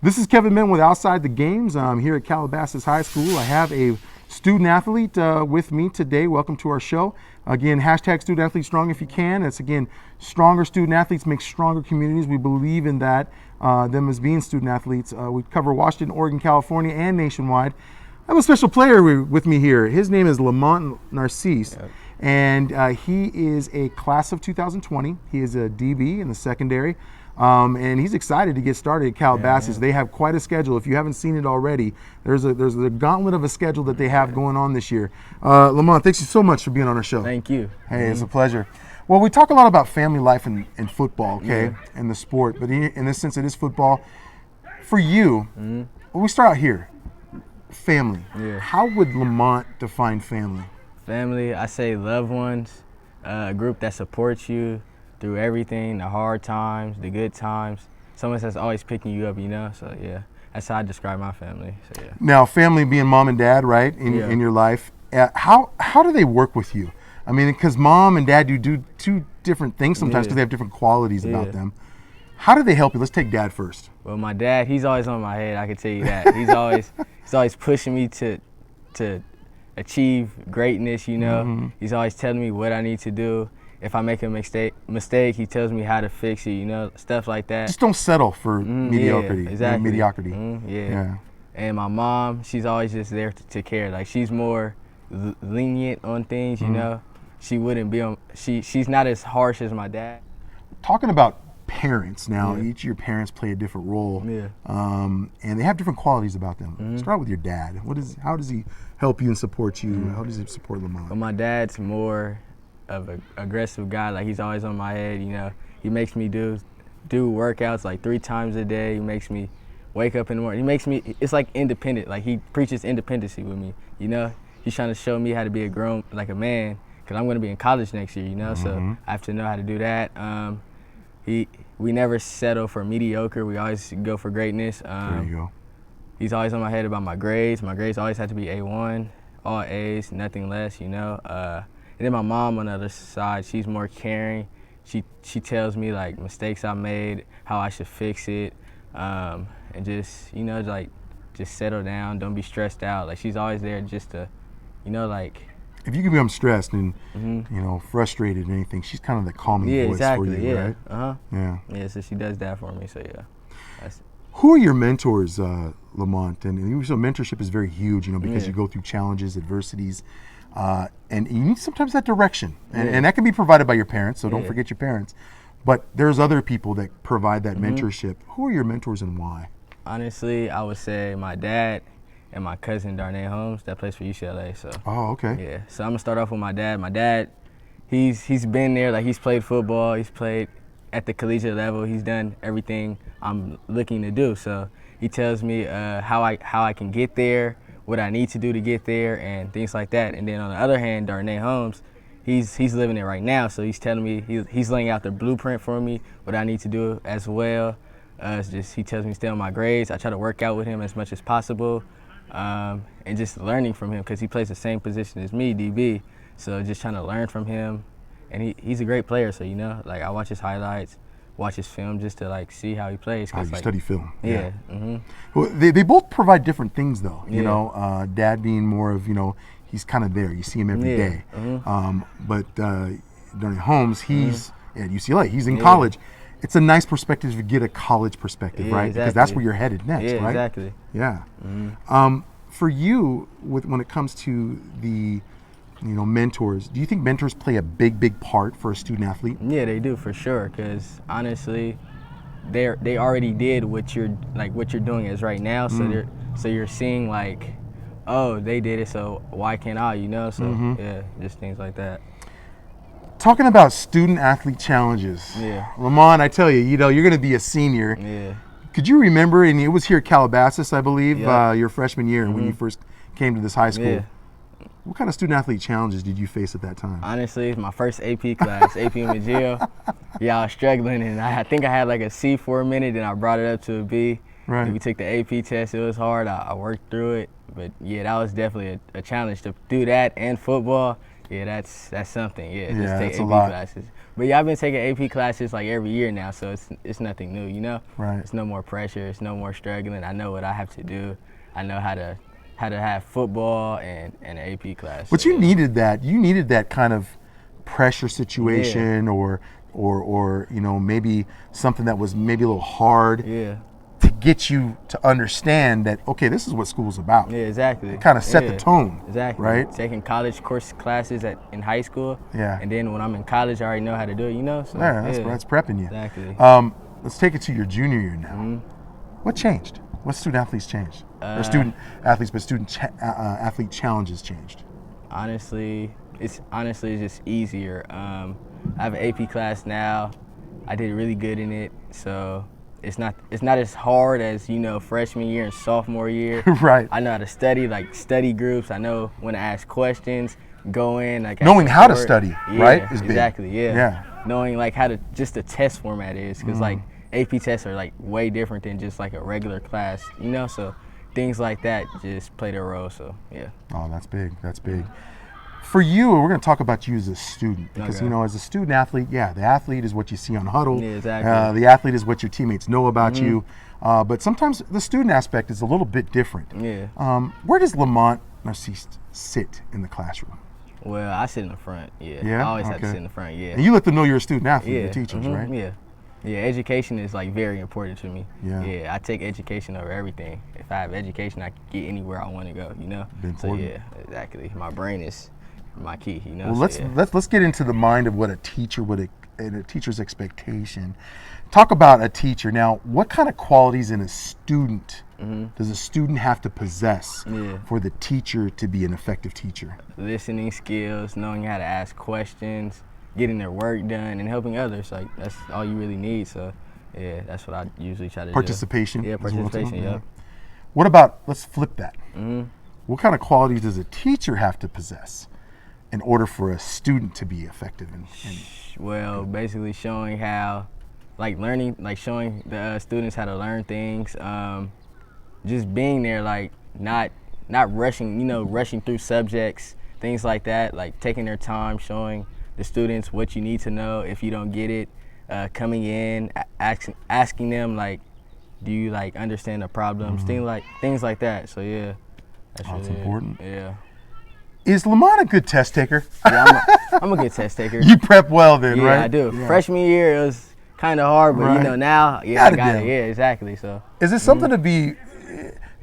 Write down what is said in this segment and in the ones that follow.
This is Kevin Min with Outside the Games. I'm here at Calabasas High School. I have a student athlete with me today. Welcome to our show. Again, hashtag student athlete strong if you can. It's again, stronger student athletes make stronger communities. We believe in that, them as being student athletes. We cover Washington, Oregon, California, and nationwide. I have a special player with me here. His name is Lamont Narcisse. Yep. And he is a class of 2020. He is a DB in the secondary. And he's excited to get started at Calabasas. Yeah. They have quite a schedule. If you haven't seen it already, there's a gauntlet of a schedule that they have going on this year. Lamont, thanks you so much for being on our show. Thank you. Hey, it's a pleasure. Well, we talk a lot about family life in football, okay, and the sport. But in this sense, it is football. For you, well, we start out here. Family. Yeah. How would Lamont define family? Family, I say loved ones, a group that supports you through everything, the hard times, the good times. Someone that's always picking you up, you know? So, yeah, that's how I describe my family. So, yeah. Now, family being mom and dad, right, in your life, how do they work with you? I mean, because mom and dad do two different things sometimes because they have different qualities about them. How do they help you? Let's take dad first. Well, my dad, he's always on my head, I can tell you that. He's always pushing me to achieve greatness, you know? He's always telling me what I need to do. If I make a mistake, he tells me how to fix it, you know, stuff like that. Just don't settle for mediocrity. Yeah, exactly. Mediocrity. Yeah. And my mom, she's always just there to care. Like, she's more lenient on things, you know. She wouldn't be on, she's not as harsh as my dad. Talking about parents now, each of your parents play a different role. And they have different qualities about them. Start with your dad. How does he help you and support you? How does he support Lamont? Well, my dad's more of an aggressive guy. Like, he's always on my head, you know. He makes me do workouts like 3 times a day. He makes me wake up in the morning. It's like independent. Like, he preaches independency with me, you know. He's trying to show me how to be a man, because I'm going to be in college next year, you know. So I have to know how to do that. We never settle for mediocre. We always go for greatness. There you go. He's always on my head about my grades. My grades always have to be A1, all A's, nothing less, you know. And then my mom on the other side, she's more caring. She tells me like mistakes I made, how I should fix it, and just, you know, like just settle down, don't be stressed out. Like, she's always there just to, you know, like. If you can become stressed and you know, frustrated and anything, she's kind of the calming voice for you, right? Yeah, so she does that for me. So yeah. Who are your mentors, Lamont? And so mentorship is very huge, you know, because you go through challenges, adversities. And you need sometimes that direction, and that can be provided by your parents, so don't forget your parents. But there's other people that provide that mentorship. Who are your mentors and why? Honestly, I would say my dad and my cousin Darnay Holmes, that plays for UCLA. So. Oh, okay. Yeah, so I'm gonna start off with my dad. My dad, he's been there. Like, he's played football. He's played at the collegiate level. He's done everything I'm looking to do. So he tells me how I can get there, what I need to do to get there, and things like that. And then on the other hand, Darnay Holmes, he's living it right now. So he's telling me, he's laying out the blueprint for me, what I need to do as well. It's just, he tells me to stay on my grades. I try to work out with him as much as possible, and just learning from him, because he plays the same position as me, DB. So just trying to learn from him, and he's a great player. So, you know, like, I watch his highlights, watch his film just to like see how he plays. You study film. Yeah. Well, they both provide different things though. You know, dad being more of, you know, he's kind of there. You see him every day. But Darnay Holmes, he's at UCLA. He's in college. It's a nice perspective to get a college perspective, right? Exactly. Because that's where you're headed next, right? Exactly. Yeah. For you, when it comes to the, you know, mentors, do you think mentors play a big part for a student athlete? Yeah, they do, for sure, because honestly, they already did what you're doing is right now. So you're seeing like, oh, they did it, so why can't I, you know? So yeah, just things like that. Talking about student athlete challenges. Yeah. Lamont, I tell you, you know, you're going to be a senior. Yeah. Could you remember, and it was here at Calabasas, I believe, your freshman year when you first came to this high school. Yeah. What kind of student athlete challenges did you face at that time? Honestly, my first AP class, AP Mageo. Yeah, I was struggling, and I think I had like a C for a minute, and I brought it up to a B. Right. And we took the AP test. It was hard. I worked through it. But yeah, that was definitely a challenge to do that and football. Yeah, that's something. Yeah, Yeah, just take that's a AP lot. classes. But yeah, I've been taking AP classes like every year now, so it's nothing new, you know. Right. It's no more pressure. It's no more struggling. I know what I have to do. I know how to have football and an AP class. But so, you yeah. needed that. You needed that kind of pressure situation, or maybe something that was maybe a little hard Yeah. to get you to understand that, okay, this is what school's about. Yeah, exactly. It kind of set Yeah, the tone. Exactly. Right? Taking college course classes in high school. Yeah. And then when I'm in college, I already know how to do it, you know? So, Yeah, that's prepping you. Exactly. Let's take it to your junior year now. What changed? What student athletes changed? Or student athletes, but athlete challenges changed? Honestly, it's just easier. I have an AP class now. I did really good in it, so it's not as hard as, you know, freshman year and sophomore year. Right. I know how to study, like study groups. I know when to ask questions, go in, like Knowing how to support. study, Yeah, right, is big. Exactly. Yeah. Yeah. Knowing like how to just the test format is, because like AP tests are like way different than just like a regular class, you know. So things like that just played a role. So yeah. Oh, that's big. That's big. For you, we're going to talk about you as a student because, Okay. you know, as a student athlete, yeah, the athlete is what you see on Huddle. Yeah, exactly. The athlete is what your teammates know about you. But sometimes the student aspect is a little bit different. Yeah. Where does Lamont Narcisse sit in the classroom? Well, I sit in the front. Yeah. Yeah? I always have to Okay. sit in the front. Yeah. And you let them know you're a student athlete, Yeah. the teachers, right? Yeah. Yeah. Education is like very important to me. Yeah. Yeah. I take education over everything. If I have education, I can get anywhere I want to go. You know. Important. So yeah, exactly. My brain is my key. You know. Well, So, let's get into the mind of what a teacher would and a teacher's expectation. Talk about a teacher now. What kind of qualities in a student does a student have to possess for the teacher to be an effective teacher? listening skills, knowing how to ask questions, getting their work done, and helping others. Like that's all you really need. So yeah, that's what I usually try to Participation. do. Yeah, is what I'm talking participation. about. Yeah. What about, let's flip that. What kind of qualities does a teacher have to possess in order for a student to be effective? Well, basically showing how, like learning, like showing the students how to learn things. Just being there, like not rushing, you know, rushing through subjects, things like that. Like taking their time, showing the students what you need to know if you don't get it. Coming in, asking them like, do you like understand the problems? Things like that. So yeah, that's really important. Yeah. Is Lamont a good test taker? Yeah, I'm a good test taker. You prep well then, Yeah, right? I do. Yeah. Freshman year it was kind of hard, but Right. you know now, yeah, I Got it got down. it. Yeah, exactly. So Is it something to be,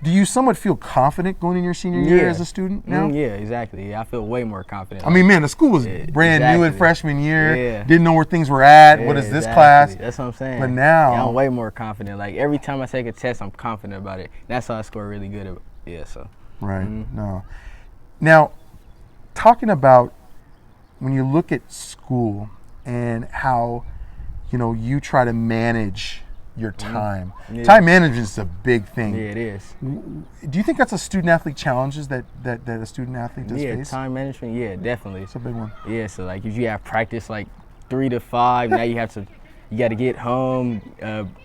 do you somewhat feel confident in your senior year as a student now? Yeah, exactly. Yeah, I feel way more confident. I mean, man, the school was brand new in exactly. freshand year. Yeah. Didn't know where things were at. What Yeah, is this exactly. class? That's what I'm saying. But now, yeah, I'm way more confident. Like every time I take a test, I'm confident about it. That's how I score really good. Yeah, so. right? No. Now, talking about when you look at school and how, you know, you try to manage your time. Yeah. Time management is a big thing. Yeah, it is. Do you think that's a student athlete challenges that a student athlete does Yeah, face? time management. Yeah, definitely. It's a big one. Yeah, so like if you have practice like 3 to 5, now you got to get home,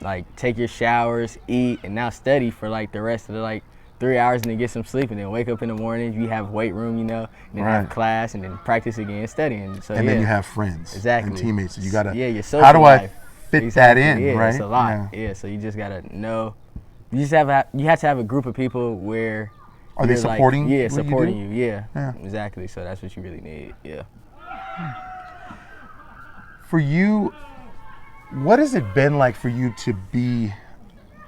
like take your showers, eat, and now study for like the rest of the like 3 hours and then get some sleep and then wake up in the morning. You have weight room, you know, and then Right. have class and then practice again, studying. So And yeah. then you have friends Exactly. and teammates. So you gotta. your social How do I life. fit Exactly. that in? Yeah, Right. it's a lot. Yeah. So you just gotta know. You have to have a group of people where. Are they you're, like, supporting Yeah, what you supporting do? you. Yeah. Yeah. Exactly. So that's what you really need. Yeah. For you, what has it been like for you to be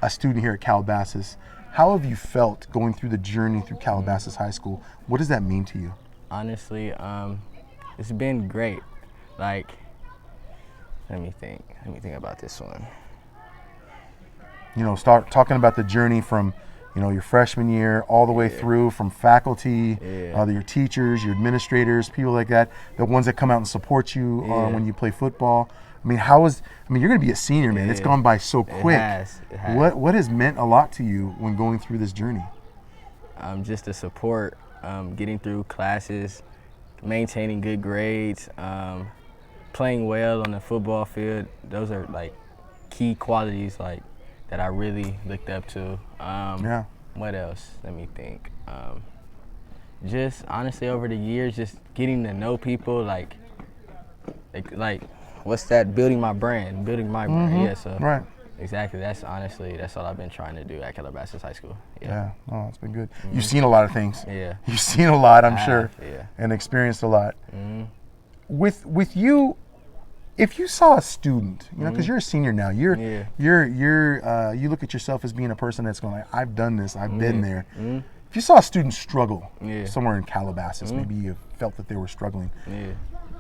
a student here at Calabasas? How have you felt going through the journey through Calabasas High School? What does that mean to you? Honestly, it's been great. Like, let me think about this one. You know, start talking about the journey from, you know, your freshman year all the way through, from faculty, your teachers, your administrators, people like that, the ones that come out and support you when you play football. I mean, you're going to be a senior, man. It's gone by so quick. It has. What has meant a lot to you when going through this journey? Just the support, getting through classes, maintaining good grades, playing well on the football field. Those are like key qualities like that I really looked up to. What else? Let me think. Just honestly over the years, just getting to know people, like what's that? Building my brand. Yeah. So Right. exactly. That's all I've been trying to do at Calabasas High School. Yeah. Oh, it's been good. You've seen a lot of things. Yeah. You've seen a lot, I'm I sure, have, yeah. and experienced a lot. With you, if you saw a student, you know, because you're a senior now, you look at yourself as being a person that's going like, I've done this, I've been there. If you saw a student struggle somewhere in Calabasas, maybe you felt that they were struggling.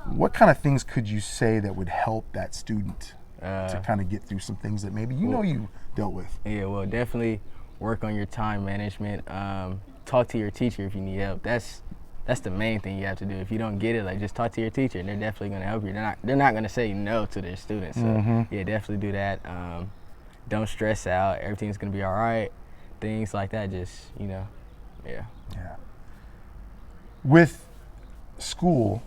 What kind of things could you say that would help that student to kind of get through some things that maybe you dealt with? Yeah, well, definitely work on your time management. Talk to your teacher if you need help. That's the main thing you have to do. If you don't get it, like, just talk to your teacher, and they're definitely going to help you. They're not going to say no to their students. So yeah, definitely do that. Don't stress out. Everything's going to be all right. Things like that. Just yeah. Yeah. With school,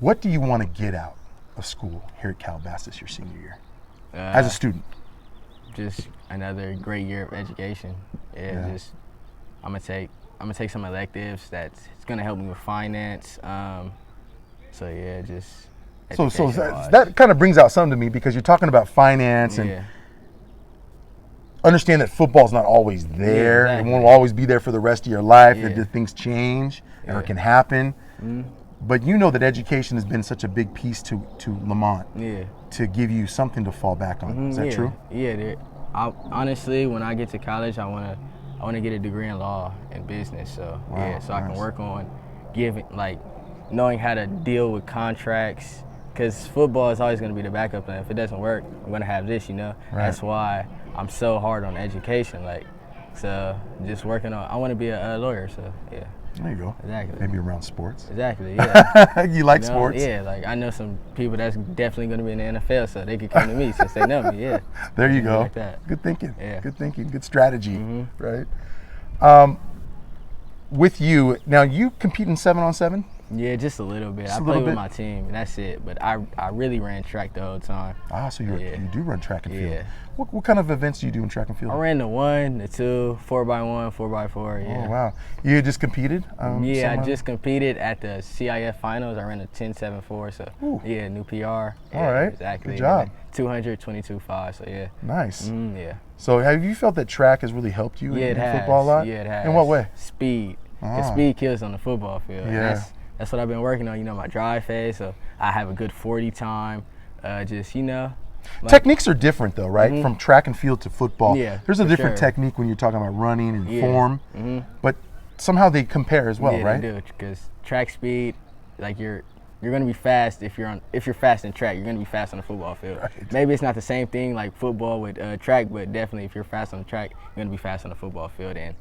what do you want to get out of school here at Calabasas your senior year as a student? Just another great year of education. Just I'm gonna take some electives that's gonna help me with finance. So that kind of brings out something to me, because you're talking about finance and understand that football's not always there. Yeah, exactly. It won't always be there for the rest of your life. Yeah. That things change or can happen. But you know that education has been such a big piece to Lamont to give you something to fall back on. Is that true? Yeah. Honestly, when I get to college, I want to get a degree in law and business. So so I can work on knowing how to deal with contracts. Because football is always going to be the backup plan. If it doesn't work, I'm going to have this. Right. That's why I'm so hard on education. So just working on. I want to be a lawyer. So yeah. There you go. Exactly. Maybe around sports. Exactly. Yeah. You like sports? Yeah. I know some people that's definitely going to be in the NFL, so they could come to me since they know me. Yeah. There you go. Like that. Good thinking. Yeah. Good thinking. Good strategy. Right. With you now, you compete in 7-on-7. Yeah, just a little bit. Just I play with my team, and that's it. But I really ran track the whole time. So you do run track and field. Yeah. What kind of events do you do in track and field? I ran the 1, the 2, 4x1, 4x4. Yeah. Oh wow! You just competed? I just competed at the CIF finals. I ran a 10.74. So new PR. All right. Exactly. Good job. 222.5. So yeah. Nice. Yeah. So have you felt that track has really helped you in has. football a lot? Yeah, it has. In what way? Speed. Because speed kills on the football field. Yeah. That's what I've been working on, my drive phase. So I have a good 40 time. Techniques are different though, right? From track and field to football. Yeah, there's a different technique when you're talking about running and form, but somehow they compare as well, right? They do, because track speed, you're going to be fast if you're fast in track, you're going to be fast on the football field. Right. Maybe it's not the same thing like football with track, but definitely if you're fast on the track, you're going to be fast on the football field. And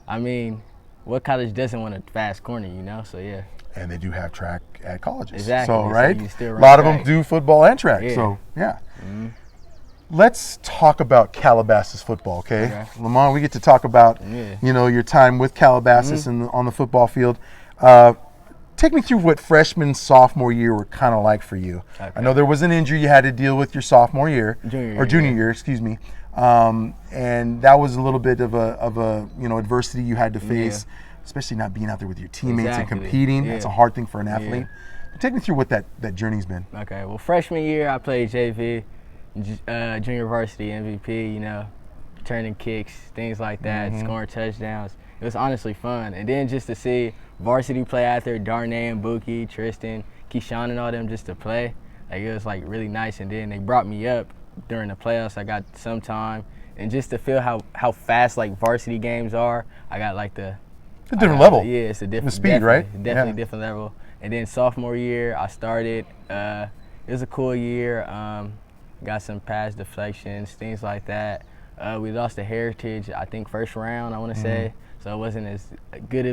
I mean, what college doesn't want a fast corner, So yeah. And they do have track at colleges. Exactly. So, right? So you still a run lot of track. them do football and track. Yeah. So, yeah. Let's talk about Calabasas football, okay? Lamont, we get to talk about, your time with Calabasas and on the football field. Take me through what freshman, sophomore year were kind of like for you. Okay. I know there was an injury you had to deal with your sophomore year. Junior year, excuse me. And that was a little bit of a adversity you had to face. Yeah. Especially not being out there with your teammates and competing. That's a hard thing for an athlete. Take me through what that journey's been. Okay, well, freshman year I played JV, junior varsity MVP, returning kicks, things like that, scoring touchdowns. It was honestly fun. And then just to see varsity play out there, Darnay and Buki, Tristan, Keyshawn and all them just to play, it was really nice. And then they brought me up during the playoffs. I got some time. And just to feel how fast varsity games are, I got a different level. Yeah, it's a different speed, right? Definitely different level. And then sophomore year, I started. It was a cool year. Got some pass deflections, things like that. We lost to Heritage, I think first round, I want to say. So it wasn't as good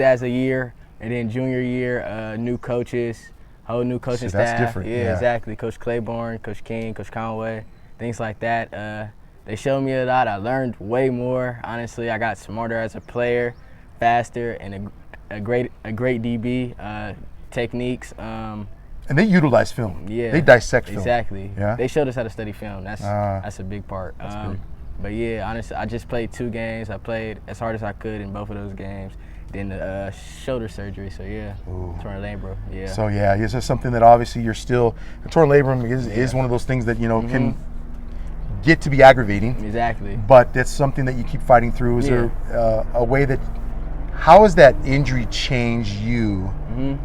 as a year. And then junior year, new coaches, whole new coaching staff. That's different. Yeah, exactly. Coach Claiborne, Coach King, Coach Conway, things like that. They showed me a lot. I learned way more. Honestly, I got smarter as a player, faster, and a great DB, techniques. And they utilize film. Yeah. They dissect film. Exactly. Yeah. They showed us how to study film. That's a big part. That's big. But yeah, honestly, I just played 2 games. I played as hard as I could in both of those games. Then the shoulder surgery, so yeah, torn labrum, yeah. So yeah, is this something that obviously you're still, a torn labrum is one of those things that, you know, can get to be aggravating. Exactly. But that's something that you keep fighting through. Is there a way that, how has that injury changed you,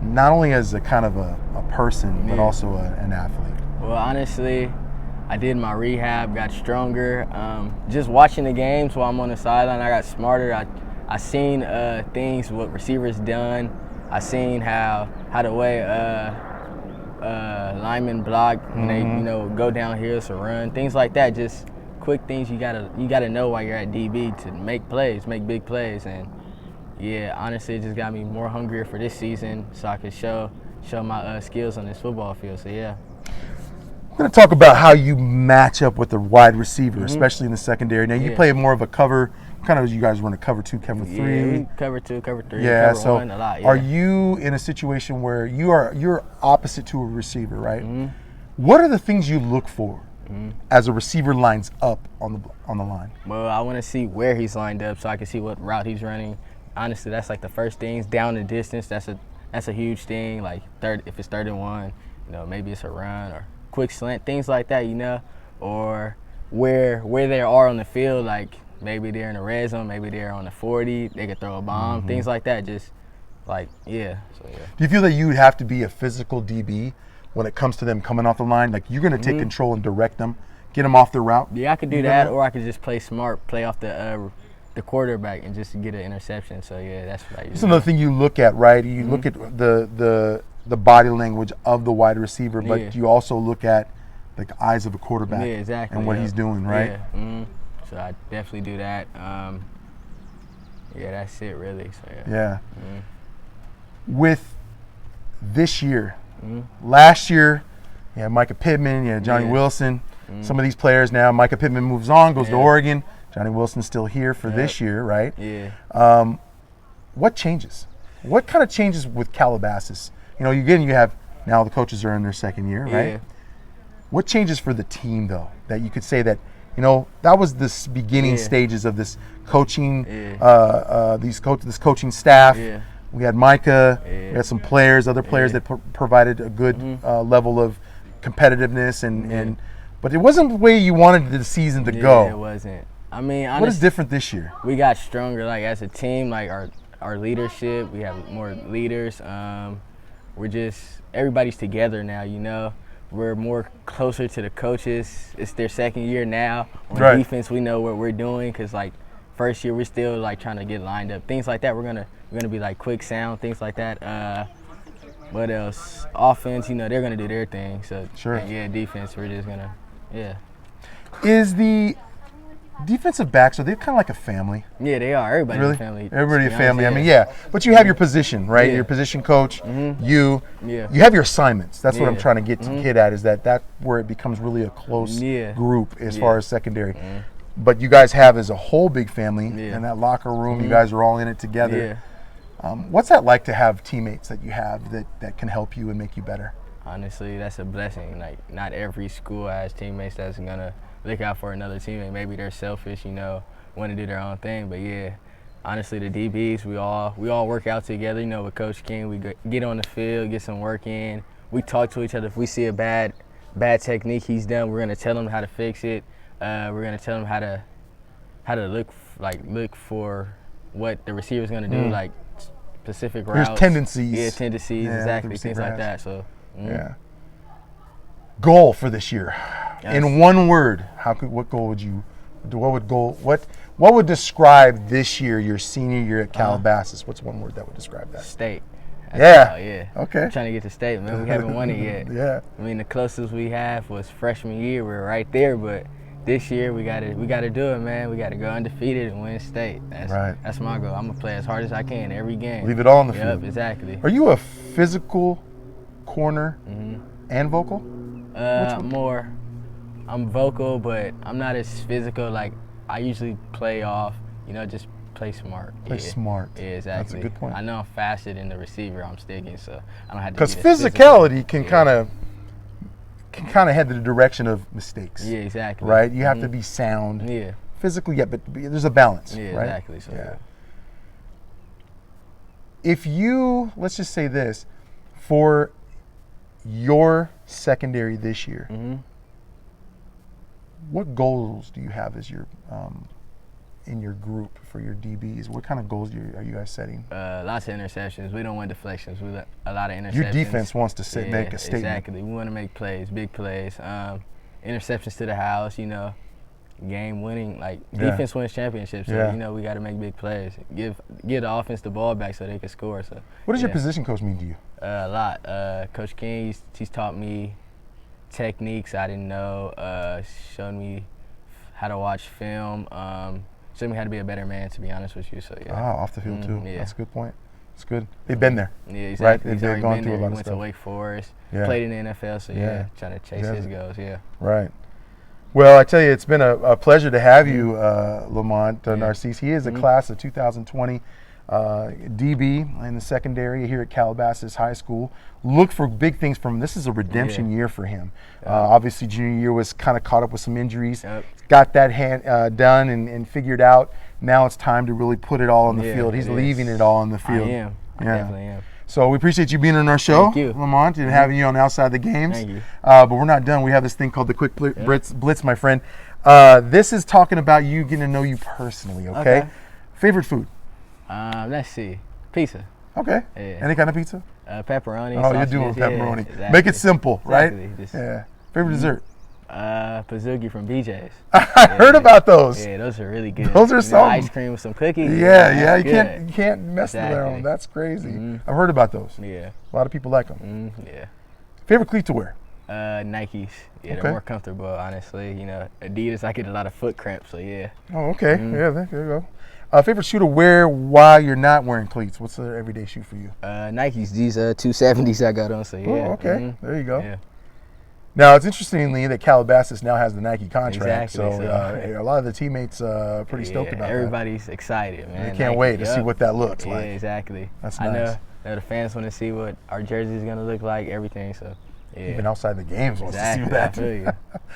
not only as a kind of a person, but also an athlete? Well, honestly, I did my rehab, got stronger. Just watching the games while I'm on the sideline, I got smarter. I seen things what receivers done. I seen how the way linemen block when they go down hills or run, things like that. Just quick things you gotta know while you're at DB to make plays, make big plays. And yeah, honestly, it just got me more hungrier for this season so I could show my skills on this football field. So yeah. We're going to talk about how you match up with the wide receiver, especially in the secondary. Now, you play more of a cover, kind of as you guys run a cover 2, cover 3. Yeah, we cover 2, cover 3, yeah, cover so 1 a lot. Yeah. Are you in a situation where you're opposite to a receiver, right? What are the things you look for as a receiver lines up on the line? Well, I want to see where he's lined up so I can see what route he's running. Honestly, that's like the first things. Down the distance, that's a huge thing. Like if it's 3rd and 1, maybe it's a run or quick slant, things like that, or where they are on the field, like maybe they're in the red zone, maybe they're on the 40, they could throw a bomb, things like that. Just like So yeah. Do you feel that you would have to be a physical DB when it comes to them coming off the line? Like you're going to take control and direct them, get them off their route? Yeah, I could do that, or I could just play smart, play off the quarterback and just get an interception. So yeah, that's what I use. It's another thing you look at, right? You look at the body language of the wide receiver, but you also look at like the eyes of a quarterback and what he's doing, right? Yeah. So I definitely do that. Yeah, that's it really. So yeah. With this year, last year, Micah Pittman, Johnny Wilson, some of these players now. Micah Pittman moves on, goes to Oregon. Johnny Wilson's still here for this year, right? Yeah. What changes? What kind of changes with Calabasas? You have now the coaches are in their 2nd year, right? Yeah. What changes for the team, though, that you could say that, that was this beginning stages of this coaching, this coaching staff. Yeah. We had Micah, we had some players, other players that provided a good level of competitiveness, but it wasn't the way you wanted the season to go. Yeah, it wasn't. I mean, honestly, what is different this year? We got stronger, like as a team, like our leadership. We have more leaders. Everybody's together now. We're more closer to the coaches. It's their 2nd year now. On defense, we know what we're doing because like first year we're still like trying to get lined up, things like that. We're gonna be like quick sound, things like that. What else? Offense, they're gonna do their thing. So defense, we're just gonna Is the defensive backs, are they kind of like a family? Yeah, they are. Everybody's a family. Everybody a family. I mean, but you have your position, right? Your position coach, you have your assignments. That's what I'm trying to get at, is that where it becomes really a close group as far as secondary. But you guys have as a whole big family in that locker room. You guys are all in it together. What's that like to have teammates that you have that can help you and make you better? Honestly, that's a blessing. Like, not every school has teammates that's gonna look out for another teammate. Maybe they're selfish, want to do their own thing. But yeah, honestly, the DBs, we all work out together. With Coach King, we get on the field, get some work in. We talk to each other. If we see a bad technique he's done, we're gonna tell him how to fix it. We're gonna tell him how to look for what the receiver's gonna do, like specific routes. There's tendencies. Yeah, tendencies, exactly, things like that. So. Yeah. Goal for this year. In one word, what would describe this year, your senior year at Calabasas? What's one word that would describe that? State. Okay. I'm trying to get to state, man. We haven't won it yet. Yeah. I mean, the closest we have was freshman year. We were right there, but this year we gotta do it, man. We gotta go undefeated and win state. That's my goal. I'm gonna play as hard as I can every game. Leave it all on the field. Yep, exactly. Are you a physical corner and vocal? More. I'm vocal, but I'm not as physical. Like, I usually play off, just play smart. Play smart. Yeah, exactly. That's a good point. I know I'm faster than the receiver I'm sticking, so I don't have to. Because physicality can kind of head to the direction of mistakes. Yeah, exactly. Right? You have to be sound. Yeah. physically yet, but there's a balance, Yeah, right? exactly. So yeah. If you, let's just say this, for your secondary this year, what goals do you have as your in your group for your DBs? What kind of goals are you guys setting? Lots of interceptions. We don't want deflections. We want a lot of interceptions. Your defense wants to make a statement. Exactly. We want to make plays, big plays. Interceptions to the house, game winning. Like, defense wins championships, so, we got to make big plays. Give the offense the ball back so they can score. So, what does your position coach mean to you? A lot. Coach King, he's taught me techniques I didn't know, showed me how to watch film, showed me how to be a better man, to be honest with you. So off the field too. Yeah. That's a good point. It's good. They've been there. Yeah, exactly. Right? They've gone through a lot of went stuff. to Wake Forest, played in the NFL, so trying to chase his goals. Right. Well, I tell you, it's been a pleasure to have you, Lamont Narcisse. He is a class of 2020 DB in the secondary here at Calabasas High School. Look for big things from him. This is a redemption year for him. Obviously, junior year was kind of caught up with some injuries. Got that done and figured out. Now it's time to really put it all on the field. He's leaving it all on the field. I am. I definitely am. So we appreciate you being on our show, Thank you. Lamont, and having you on Outside the Games. Thank you. But we're not done. We have this thing called the Quick Blitz, my friend. This is talking about you, getting to know you personally, okay? Favorite food? Let's see. Pizza. Okay. Yeah. Any kind of pizza? Pepperoni. Oh, you're doing pepperoni. Exactly. Make it simple, right? Exactly. Favorite dessert? Pizookie from BJ's. I heard about those. Yeah, those are really good. Those are something. Ice cream with some cookies. Yeah, you can't mess with them. That's crazy. I've heard about those. Yeah. A lot of people like them. Yeah. Favorite cleat to wear? Nikes. Yeah, they're more comfortable, honestly. Adidas, I get a lot of foot cramps, so yeah. Oh, okay. Yeah, there you go. Favorite shoe to wear while you're not wearing cleats? What's the everyday shoe for you? Nikes. These 270s I got on, so yeah. Oh, okay. There you go. Yeah. Now, it's interestingly that Calabasas now has the Nike contract, Exactly, so a lot of the teammates are pretty stoked about everybody's excited, man. They can't wait to see what that looks like. Yeah, exactly. That's I nice. know the fans want to see what our jersey is going to look like, everything, so yeah. Even Outside the Games wants to see Exactly, that. I feel you.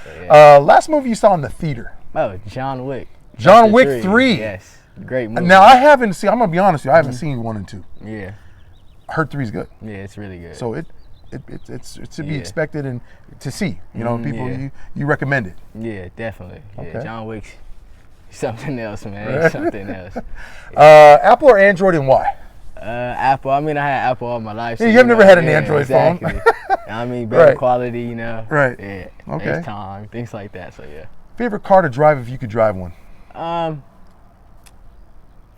So, yeah. Last movie you saw in the theater? Oh, John Wick. John Wick 3. Yes, great movie. Now, I haven't seen, I'm going to be honest with you, I haven't seen 1 and 2. Yeah. I heard 3 is good. Yeah, it's really good. So it's to be expected and to see. People, you recommend it. Yeah, definitely. Okay. Yeah, John Wick's something else, man. Something else. Apple or Android, and why? Apple. I mean, I had Apple all my life. So, you've never had an Android phone. I mean, better quality, Right. Yeah. Okay. FaceTime, things like that. So yeah. Favorite car to drive if you could drive one?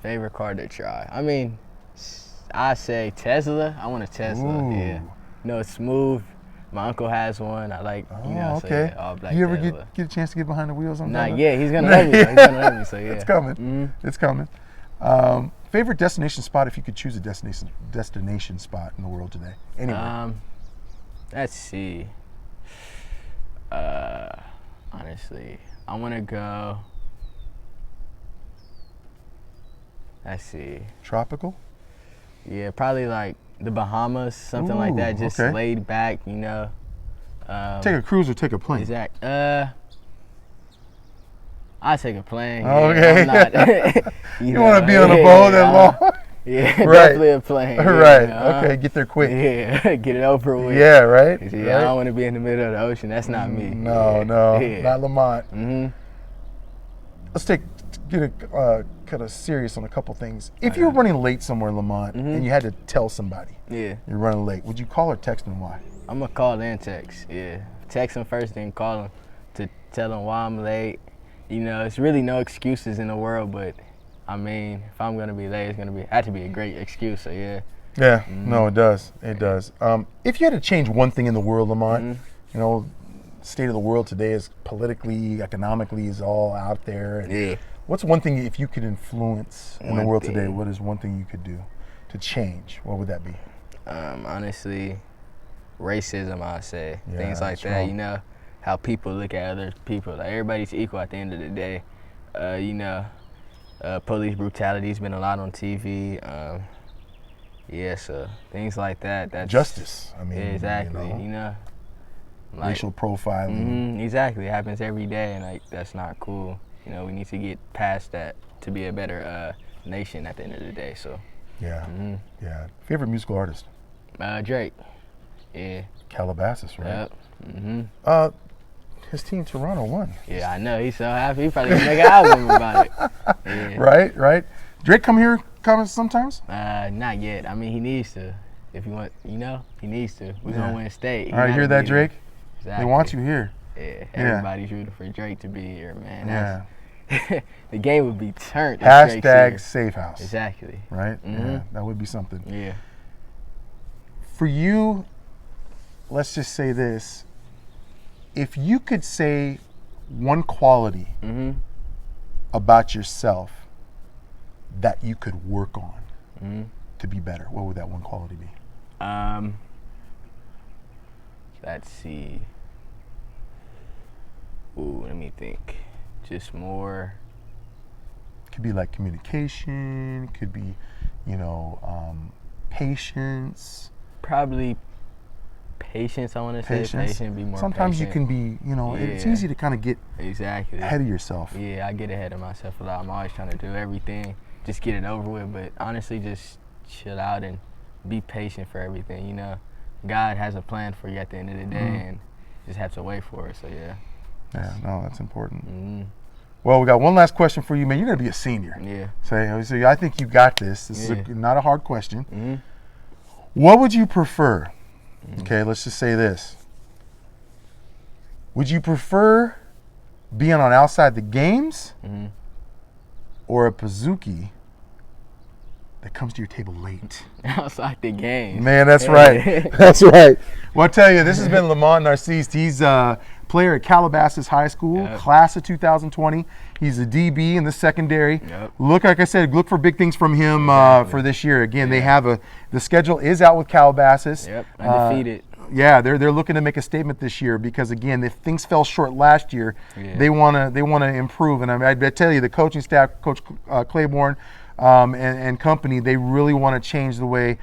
Favorite car to drive. I mean, I say Tesla. I want a Tesla. Ooh. Yeah. It's smooth. My uncle has one. I like, okay. so yeah, all black. You ever Tesla. get a chance to get behind the wheels on that? Not yet. He's gonna let me. He's gonna let me. So yeah. It's coming. It's coming. Favorite destination spot if you could choose a destination spot in the world today? Anywhere. Let's see. Honestly, I want to go. Let's see. Tropical? Yeah, probably like the Bahamas, something like that. Just laid back, Take a cruise or take a plane? Exact. I take a plane. Okay. Yeah, you want to be on a boat that long? Yeah, definitely a plane. Right. Okay, get there quick. Yeah, get it over with. Yeah, right. Yeah, I don't want to be in the middle of the ocean. That's not me. No, not Lamont. Let's get kind of serious on a couple things. If you were running late somewhere, Lamont, and you had to tell somebody you're running late, would you call or text them why? I'm gonna call and text. Yeah, text them first, then call them to tell them why I'm late. It's really no excuses in the world, but I mean, if I'm gonna be late, it's gonna have to be a great excuse. So yeah. Yeah. No, it does. It does. If you had to change one thing in the world, Lamont, state of the world today is politically, economically is all out there. And what's one thing if you could influence in the world today? What is one thing you could do to change? What would that be? Honestly, racism. I'd say things like strong. that. How people look at other people. Like everybody's equal at the end of the day. Police brutality's been a lot on TV. So things like that. That's justice. I mean, exactly. Racial profiling. Exactly. It happens every day, and that's not cool. we need to get past that to be a better nation at the end of the day. So. Yeah. Yeah. Favorite musical artist? Drake. Yeah. Calabasas, right? Yep. His team Toronto won. Yeah, I know. He's so happy. He probably gonna make an album about it. Yeah. Right. Drake come sometimes? Not yet. I mean, he needs to. If you want, he needs to. We're gonna win state. All right, hear that, Drake? Exactly. They want you here. Yeah. Everybody's rooting for Drake to be here, man. Yeah. The game would be turned. Hashtag Safe House. Exactly. Right? Yeah, that would be something. Yeah. For you, let's just say this. If you could say one quality about yourself that you could work on to be better, what would that one quality be? Let's see. Ooh, let me think. Just more. Could be like communication. Could be, patience. Probably patience. I want to say patient. Be more. Sometimes patient. You can be. It's easy to kind of get ahead of yourself. Yeah, I get ahead of myself a lot. I'm always trying to do everything, just get it over with. But honestly, just chill out and be patient for everything. God has a plan for you at the end of the day, and just have to wait for it. So yeah. Yeah, no, that's important. Well, we got one last question for you, man. You're going to be a senior. Yeah. So I think you got this. This is not a hard question. What would you prefer? Okay, let's just say this. Would you prefer being on outside the games or a Pizookie that comes to your table late? Outside the games. Man, that's right. That's right. Well, I'll tell you, this has been Lamont Narcisse. He's a player at Calabasas High School, class of 2020. He's a DB in the secondary. Like I said, look for big things from him for this year. Again, they have the schedule is out with Calabasas. Undefeated. They're looking to make a statement this year because again, if things fell short last year, they wanna improve. And I tell you, the coaching staff, Coach Claiborne and company, they really want to change the way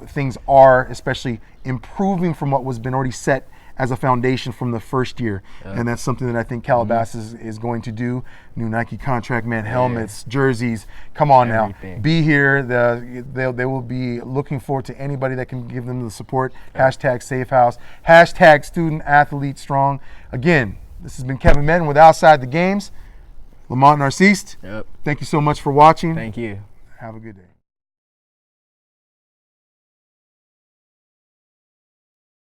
things are, especially improving from what was been already set as a foundation from the first year. And that's something that I think Calabasas is going to do. New Nike contract, man, helmets, jerseys. Come on now. Be here. They will be looking forward to anybody that can give them the support. Hashtag Safe House. Hashtag Student Athlete Strong. Again, this has been Kevin Medden with Outside the Games. Lamont Narcisse. Thank you so much for watching. Thank you. Have a good day.